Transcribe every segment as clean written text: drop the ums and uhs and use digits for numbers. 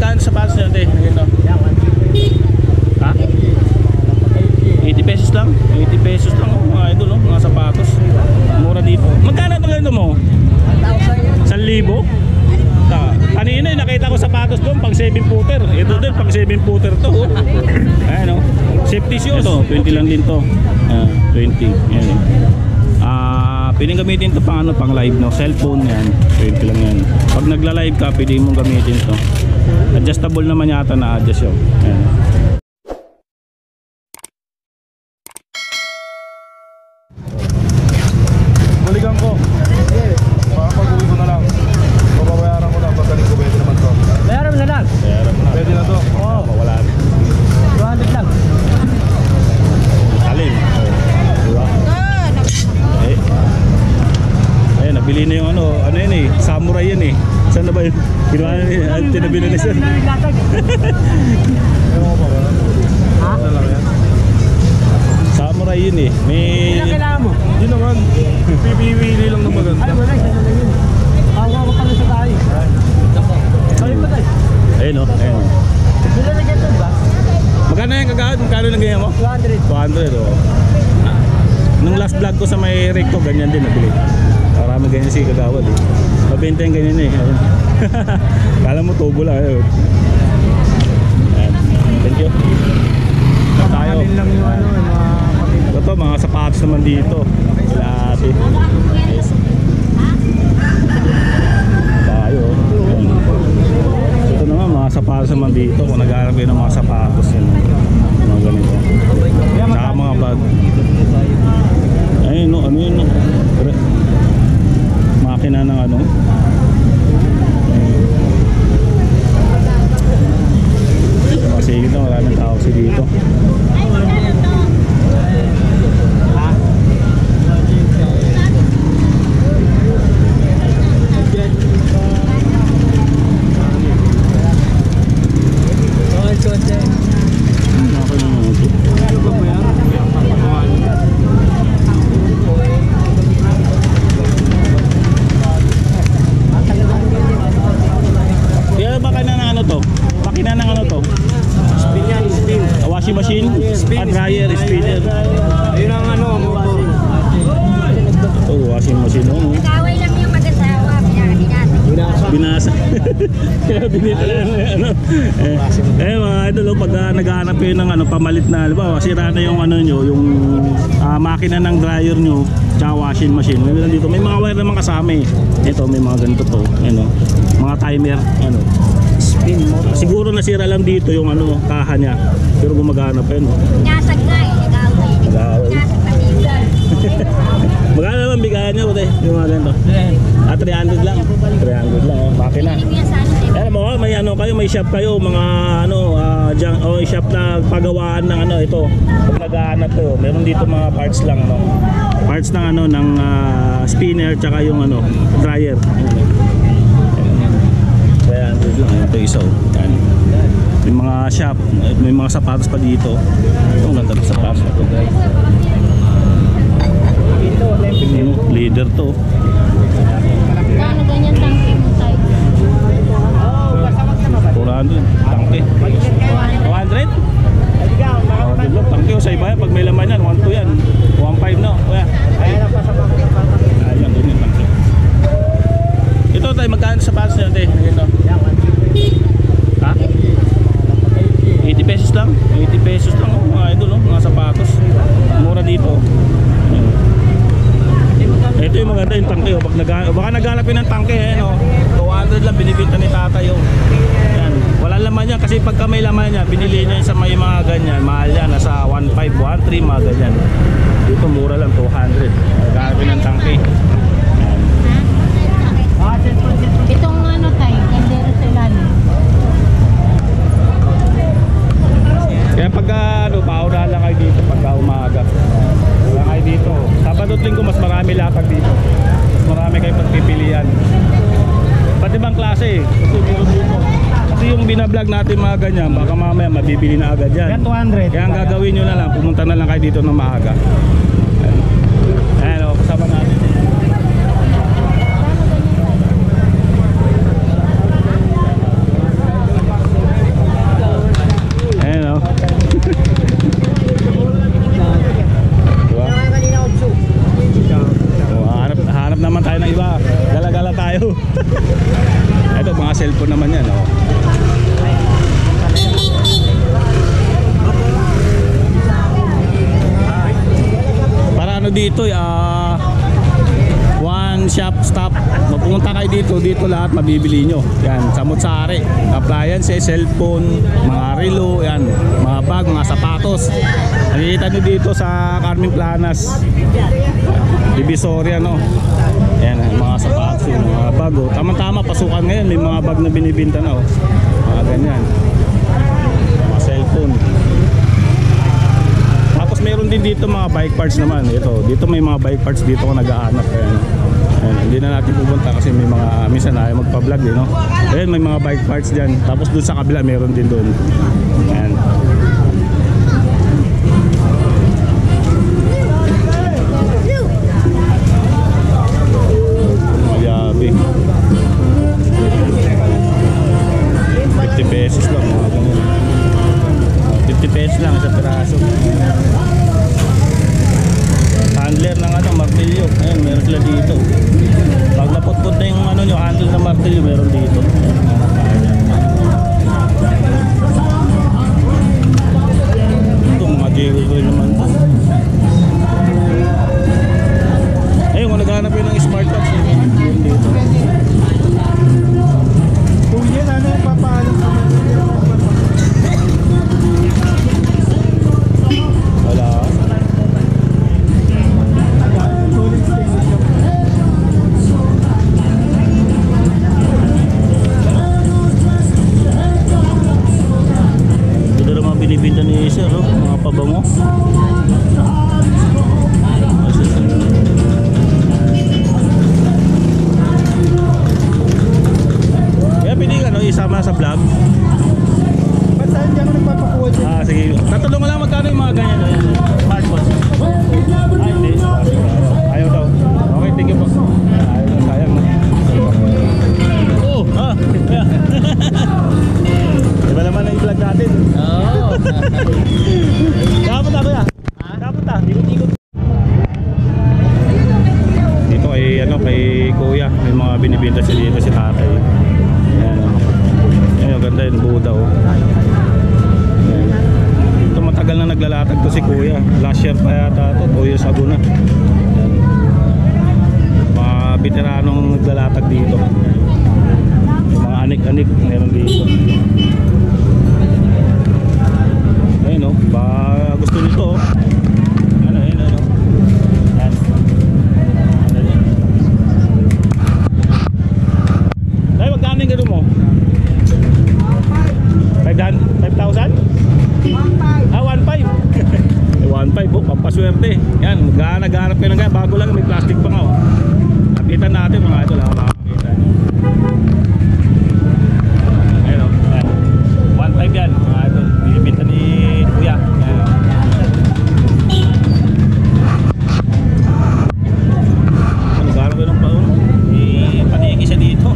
magkano sapatos nyo, te? Ayun, no? Ha? 80 pesos lang? 80 pesos lang, oh, mga idol, oh, mga sapatos. Mura dito. Magkano ito ganito mo? 1,000? Kanina nakita ko sapatos doon pang 7-footer. Ito din pang 7-footer to, oh. Ayan, oh. Safety shoes, oh. 20 lang din to. 20. Ayan. Pwedeng gamitin to pang ano, pang live, no? Cellphone yan. 20 lang yan. Pag nagla-live ka, pwede mong gamitin to. Adjustable naman yata, na-adjust yun. Ayan. Balikan ko. Makapag-uwi ko na lang. Babayaran ko lang. Pagkaling ko, pwede naman to. Meron na lang. Pwede na to. Oo. Wala. 200 lang. Alin? Diba? Nabili na yung ano yun eh, samurai yan eh. Saan na ba yun? Kinuha na yun, tinabili na siya. Ha? Samurai yun eh. May... Ilang kailangan mo? Hindi naman. Pipili lang na maganda. Ay, wala. Isa na lang yun. Hawa ka na sa tayo. Kaya pa tayo. Ayun o, ayun o. Bila na ganito ba? Magkano yung kagawad? Magkano na ganyan mo? 200. 200 o. Nung last vlog ko sa may recto, ganyan din nabili. Marami ganyan si kagawad eh. Mabenta yung ganyan eh. Kala mo tubo lang eh. Thank you. Tayo. Lang yung ano, mga Ito mga sapatos naman dito. Lahat eh. Yes. Tayo. Ito naman mga sapatos naman dito. Kung nag-aaral kayo ng mga sapatos yun. Mga ganito. Saka mga bag. Ayun no, ano yun no. Makina ng ano. Masigit na, maraming tao si dito. Washing machine, dryer, spinner. Ayun ang ano, motor. Oh, washing machine oh. Nag-away lang yung mag-asawa, Binasa. Kaya binita na ano. Mga idol, pag naghahanap kayo ng ano, pamalit na, halimbawa, sira na yung ano nyo, yung makina ng dryer nyo, tsaka washing machine. Dito, may mga wire naman kasama eh. Ito, may mga ganito to. Ano, mga timer, ano. Siguro nasira lang dito yung ano, kaha niya. Pero gumagana pa yun. Nasag nga eh, nag-away. Nasag pati. Magkano naman bigayan niya, buti? Yung mga ganito. 300 lang. 300 lang, oh. Makina. Alam mo, may ano kayo, may shop kayo, mga ano, shop na pagawaan ng ano, ito. Pag naghahanap kayo, meron dito mga parts lang, ano. Parts ng ano, ng spinner, tsaka yung ano, dryer. Kaya lang, ito isa oh. Yan. May mga shop, may mga sapatos pa dito. Ito, ang ganda ng sapatos na ito. Leader to. Gano'n ganyan tangke mo tayo? 400, tangke. 200? 200 lang, tangke o sa iba yan. Pag may laman yan, 1.2 yan. 1.5 no? Kuya. Ayan, ganyan tangke. Ito tayo, magkano sapatos nyo tayo? Ha? 80 pesos lang? 80 pesos lang oh, mga idol oh, mga sapatos. Mura dito. Ito yung maganda yung tangke oh. Baka naghanapin ng tangke eh, no? 200 lang binibenta ni tatay oh. Yan. Wala laman yan kasi pagka may laman yan, binili niya sa may mga ganyan. Mahal yan, nasa 1.5, 1.3 mga ganyan. Dito mura lang, 200. Naghanapin ng tangke. Itong ano tayo, endero sa ilalim. Kaya pagka ano, paunahan lang kayo dito pagka umaga. Wala kayo dito. Sabado at Linggo mas marami latag dito. Mas marami kayo pagpipilian. Pati bang klase eh. Kasi meron dito. Kasi yung binablog natin mga ganyan, baka mamaya mabibili na agad yan. 200. Kaya ang gagawin nyo na lang, pumunta na lang kayo dito ng maaga. Ayan o, kasama natin. Ito, mga cellphone naman yan, oh. Para ano dito, one shop stop. Mapunta kayo dito lahat mabibili nyo. Yan, samut-sari, appliances, cellphone, mga relo, yan, mga bag, mga sapatos. Nakikita nyo dito sa Carmen Planas, Divisoria, no. Yan, mga sapatos, mga bag, oh. Tama-tama, pasukan ngayon, may mga bag na binibinta na, oh. Mga ganyan, mga cellphone. Tapos meron din dito mga bike parts naman. Dito may mga bike parts dito kung nag-aanap. Ayan, hindi na natin pupunta kasi may mga minsan ayaw magpa-vlog din, no? Ayan, may mga bike parts dyan. Tapos doon sa kabila meron din doon. Ayan. Magabi. 50 pesos lang, mga ganyan. 50 pesos lang sa piraso. Handler ng martilyo. Ayan, meron sila dito. Pag naputput na yung nyo, handle ng martilyo, meron dito. Ito, mga jewelry naman to. Ayun, kung naghanap yun ng smartwatch, meron dito. Kung yan, ano yung papaalam sa Wala. Ito na mga binibinta ni Sir, oh, mga pabango. Kaya pili ka, no, isama sa vlog. ba't saan dyan ako nagpapakuha dyan? Sige. Tatanong ko lang magkano yung mga ganyan. Smartwatch. Hindi. Ayaw daw. Okay, thank you po. Ayaw na, sayang na. Diba naman na i-vlog natin? Oo. Kapunta kuya? Kapunta? Ikot-ikot. Dito kay kuya. May mga binibinta siya dito si tatay. Ayan. Ayan, ganda yung Buddha, oh. Ito matagal na naglalatag to si kuya. Last year pa yata ito, 2 years ago na. Mga veteranong naglalatag dito. Mga anik-anik meron dito. Ayun, oh, ba gusto nito, oh. Ano. Yan. Dahil magkano yung gano'n mo? 5,000? 1.5. 1.5, oh, pampaswerte. Yan, naghahanap kayo ng ganyan. Bago lang, may plastic pa nga, oh. Kapitan natin mga ito lang, makakakita nyo. Ayun, oh. 1.5 yan, mga ito. Binibinta ni kuya. Ayan, oh. Naghahanap kayo ng paon. Paniki siya dito.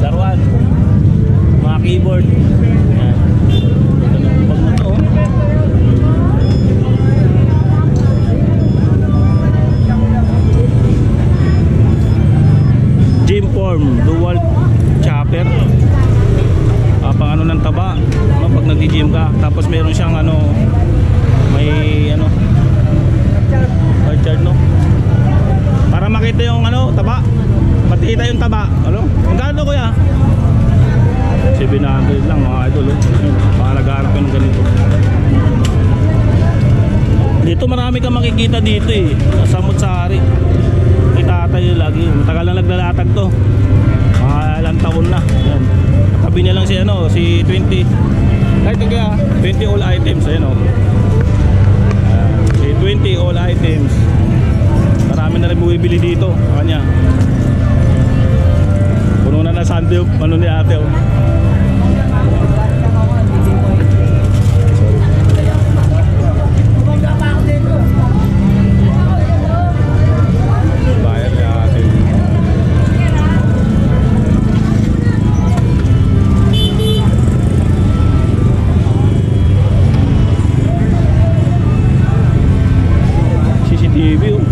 Laruan. Mga keyboard. Ayan. Pag mo ito, oh. Gym form, dual chopper. Pang ano ng taba, no, pag nag-gym ka. Tapos meron siyang may charge, no. Para makita yung taba. Makita yung taba. Ano? Magkano kuya? 700 lang mga idol, oh. Baka nag-aarap ka ng ganito. Dito marami kang makikita dito, eh. Sa Samut-Sari. Kay tatay lagi. Matagal na naglalatag to. Mga ilang taon na. Yan. Tabi niya lang si 20. Kahit kaya 20 all items. Ayan, oh. Si 20 all items. Marami na rin bumibili dito. Kanya. Puno na Sunday ni ate, oh. Bayar ni ate. CCTV, oh.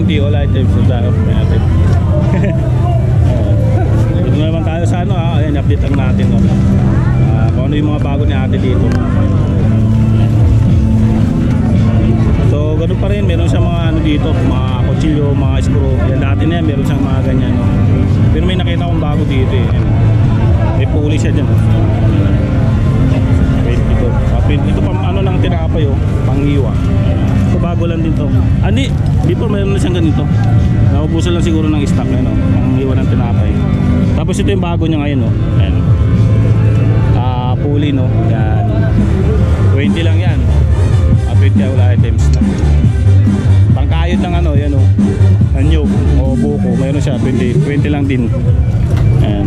20 all items sa tayo natin. Dito naman tayo sa ano ha, ayan, update lang natin no. Kung ano yung mga bago ni ate dito. So ganun pa rin, meron siyang mga ano dito, mga kutsilyo, mga screw. Yan dati na yan, meron siyang mga ganyan no. Pero may nakita akong bago dito eh. May puli siya dyan. Ito pang ano lang tinapay oh, panghiwa. Ito bago lang din to. Hindi, before mayroon na siyang ganito. Naubusan lang siguro ng stock ano, panghiwa ng tinapay. Tapos ito yung bago niya ngayon oh. Ayan. Puli no. Yan. 20 lang yan. 20 all items na. Pangkayod ng ano, yan oh. Anyog o buko, mayroon siya 20 lang din. Ayan.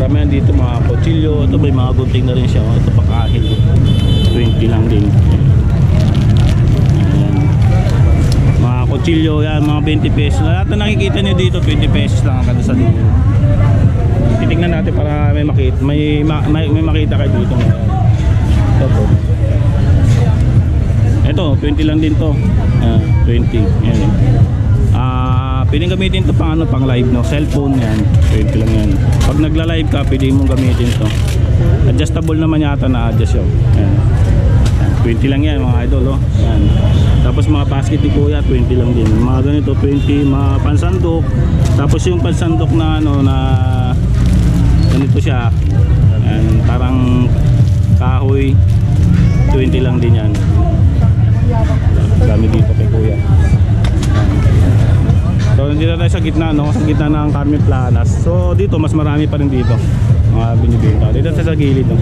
Marami yan dito mga kutsilyo. Ito may mga gunting na rin siya. Ito pa kahit 20 lang din. Ayan. Mga kutsilyo yan, mga 20 pesos. Lahat na nakikita nyo dito 20 pesos lang ang kadasa dito. Titignan natin para may makita. May makita kayo dito. Ito 20 lang din to. 20. Ayan. Pwedeng gamitin to pang ano, pang live no, cellphone yan, 20 lang yan. Pag nagla-live ka, pwede mong gamitin to. Adjustable naman yata na adjust yun. Ayan. 20 lang yan mga idol oh. Ayan. Tapos mga basket ni kuya, 20 lang din. Mga ganito 20, mga pansandok. Tapos yung pansandok na ano na ganito siya. Ayan, parang kahoy, 20 lang din yan. Gamit dito kay kuya. So nandito tayo sa gitna no, sa gitna ng Carmen Planas. So dito mas marami pa rin dito mga binibenta. Dito sa gilid no.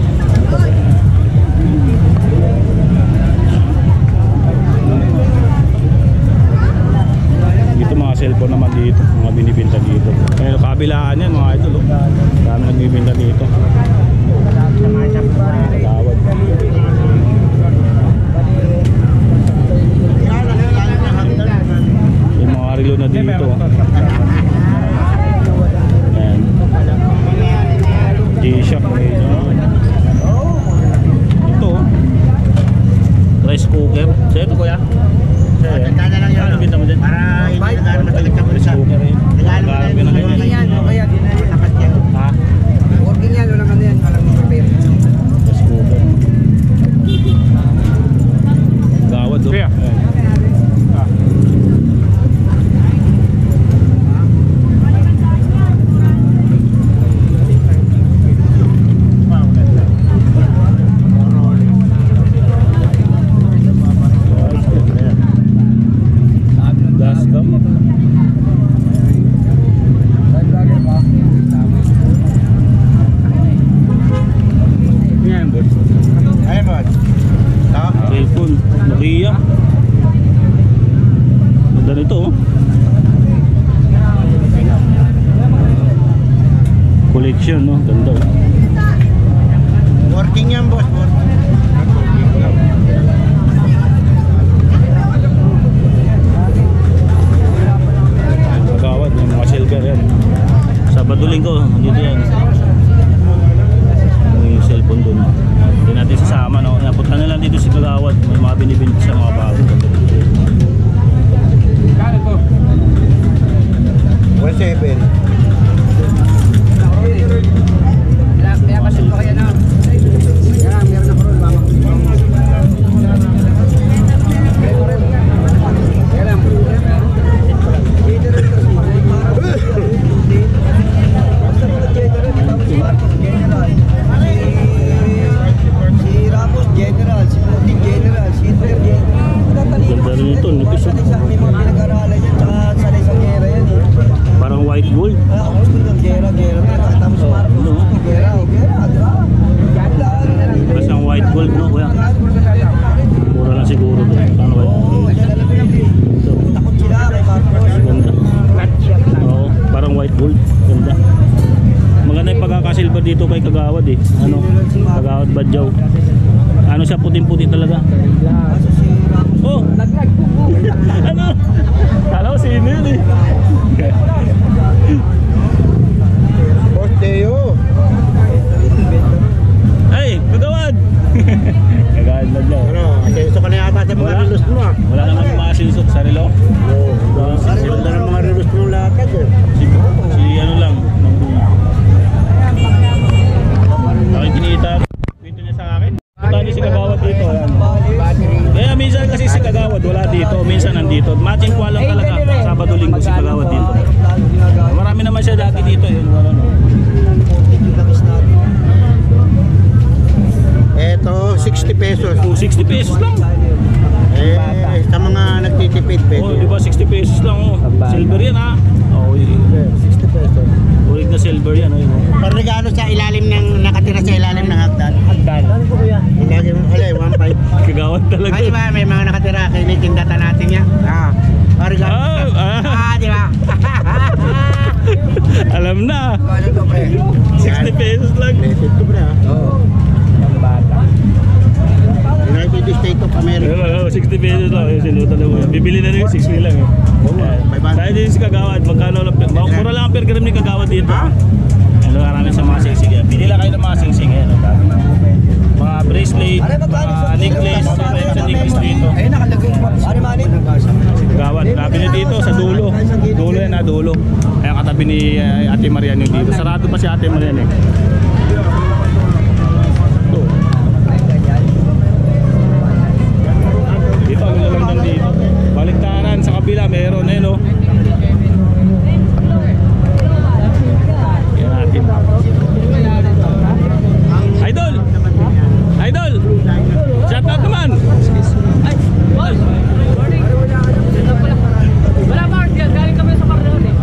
Dito mga cellphone naman dito, mga binibenta dito. Pero kabilaan yan mga idol oh. Dami nagbibenta dito. Tawad. Yung mga relo na dito. Ayan. G-Shock. Ito. Rice cooker. Sa'yo ito kuya? Sa'yo. Ano binta mo dyan? Para hindi nagano matagal ka Rice cooker eh. Magkano pinakain? Ha? Working yan, walang ano yan, walang prepare. Rice cooker. Gawad oh. Ayan. Cellphone, Nokia. Ganda nito oh. Collection no, ganda oh. Working yan boss, Magawad, yung mga silver yan. Sabado Linggo, dito yan. Yung cellphone dun. Hindi natin sasama no. Napunta na lang dito si Kagawad. May mga binibinti sa mga bago. 1.7. Kaya pasin po kaya na. Kaya meron ako ron, mama. Kaya lang. Si Ramos General, si Putin General, si Hitler General. Ganda rin ito. Nipis oh. May mga pinag-aralan yan, tsaka sanay sa gera yan eh. Parang white gold. Ako gusto ng gera. Tapos Marcos, gera. Tapos ang white gold no kuya. Mura lang siguro to. Paano ba? Ito. Takot sila kay Marcos. Ganda. Oo, parang white gold. Ganda. Maganda yung pagkakasilba dito kay Kagawad eh. Ano? Kagawad Badyaw. Ano siya, puting-puti talaga. Oh! Ano? Kala ko sino yun eh. Boss Deo. Ay, Kagawad! Kagawad Yan, dadlo. Ano, asenso ka na yata sa mga Wala. relus mo ah. Wala naman yung mga sinusok sa relo. Oo. Sinundan ng mga relus mo latag eh. Si ano lang, nakikinita. Kwento niya sa akin. Tani si Kagawad dito. Yan. Kaya minsan kasi si Kagawad wala dito, minsan nandito. Matching ko lang talaga. Sabado linggo si Kagawad dito. Marami naman siya dati dito. Yun, wala no. Eto, 60 pesos. 60 pesos lang. Sa mga nagtitipid Oh, di ba 60 pesos lang oh. Silver yan ha. Oh, 60 pesos. ulit na silver yan oh. Regalo sa ilalim ng nakatira sa ilalim ng hagdan. Hagdan. Ilagay mo alay 1.5. Kagawad talaga. Ay, di ba may mga nakatira kinikindatan natin yan. Regalo. Di ba? Alam na. Ano to, pre? 60 pesos lang. Blessed to, pre. Oo. United States of America. Oh, 60 pesos lang. Yung sinutan na mo. Bibili na rin yung 60 lang eh. Tayo din si Kagawad. Magkano lang. Mura lang ang per gram ni Kagawad dito. Ano marami sa mga singsing yan. Pili lang kayo ng mga singsing yan. Mga bracelet, mga necklace. Meron sa necklace dito. Ayun, nakalagay. Ano mani? Kagawad. Sabi niya dito sa dulo. Dulo yan ha, dulo. Kaya katabi ni Ate Marian yung dito. Sarado pa si Ate Marian eh. Ito. Dito, ang lalandan dito. Baliktaran sa kabila, meron eh no. Yan natin. Idol! Idol! Shout out naman! Ay! Boss! Wala ba? Galing kami sa Parleon eh.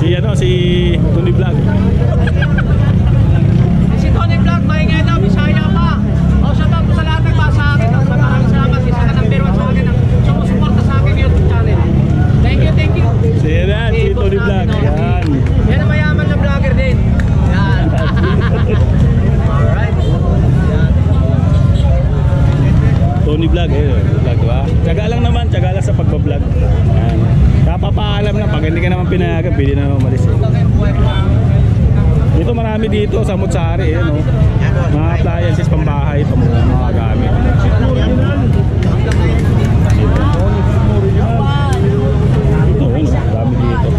Si Tony Vlog. Si Tony Vlog, maingay daw, Bisaya pa. O, shout out po sa lahat ng basa akin. Maraming salamat. Isa ka ng number 1 sa akin. Sumusuporta sa akin YouTube channel. Thank you, thank you. Si Tony Vlog. Yan. Yan ang mayaman na vlogger din. Yan. Alright. Tony Vlog vlog ba? Tiyaga lang naman, tiyaga lang sa pagbablog. Yan. Kapapaalam na, pag hindi ka naman pinayagan, pwede na naman umalis. Dito marami dito sa Mutsari, no? Mga appliances pambahay, mga gamit. Ito, yun, dami dito.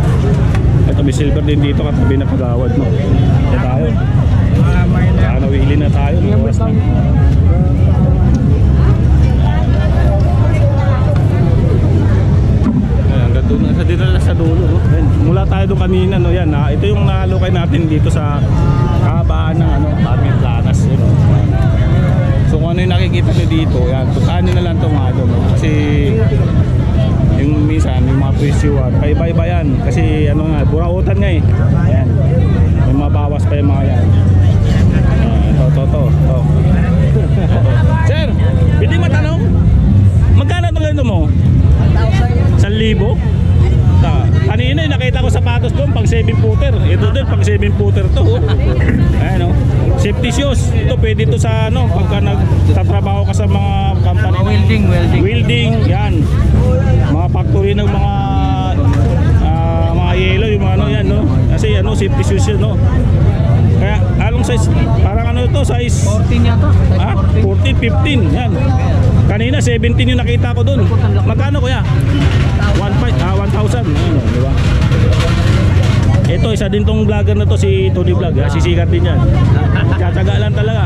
Ito, may silver din dito, katabi na Kagawad, no? Ito tayo. Saka nawili na tayo, luwas na. Dito na sa dulo, no? Ayan, mula tayo doon kanina, no? Yan, ito yung nakalukay natin dito sa kahabaan ng Carmen Planas, no? So kung ano yung nakikita nyo dito, yan, tutaan nyo na lang itong no? Kasi yung minsan, yung mga presyuan, paiba-iba yan, kasi ano nga, burautan nga eh. Ayan, may mabawas pa yung mga yan. Ito. Sir, hindi matanong, magkano itong ganito mo? 1,000? Kanina nakita ko sapatos doon pang 7-footer. Ito din pang 7-footer to. Ayan o. Safety shoes. Ito pwede to sa ano pagka nagtatrabaho ka sa mga company. Welding. Yan. Mga factory ng mga yellow yung mga ano yan no. Kasi ano safety shoes yun no. Kaya anong size? Parang ano to size 14 yata. 14, 15. Yan. Kanina 17 yung nakita ko doon. Magkano kuya? 1,000. Ano, di ba? Ito isa din tong vlogger na to si Tony Vlog. Sisikat din yan. Tiyataga lang talaga.